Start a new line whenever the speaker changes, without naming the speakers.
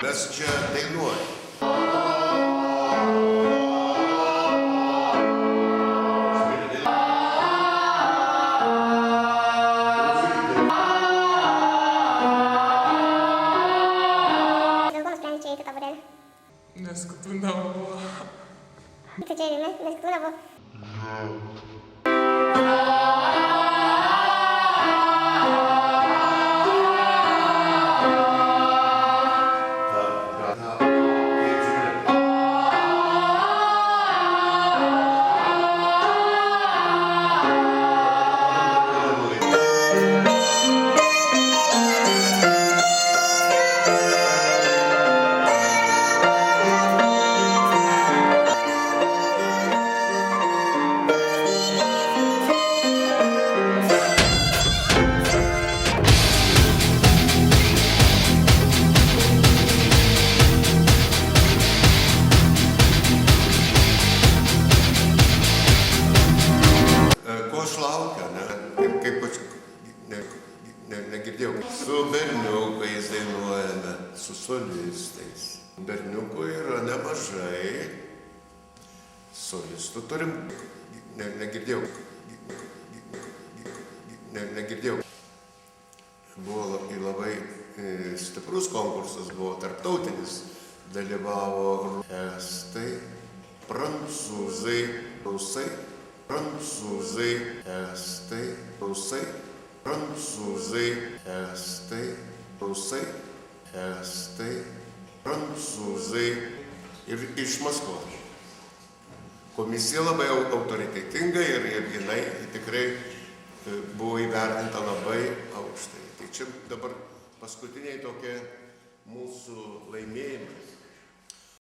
kas čia dainuoja.
Nes kitų nebuvo.
Tai čia ir nes kitų nebuvo. Negirdėjau. Su berniukais dainuojame, su solistais. Berniukų yra nemažai. Solistų turim. Negirdėjau. Negirdėjau. Buvo labai stiprus konkursas, buvo tarptautinis. Dalyvavo estai, prancūzai, rusai, prancūzai, estai, rusai. Prancūzai, estai, rusai, estai, prancūzai ir iš Maskvos. Komisija labai autoritetinga ir jinai tikrai buvo įvertinta labai aukštai. Tai čia dabar paskutiniai tokie mūsų laimėjimai.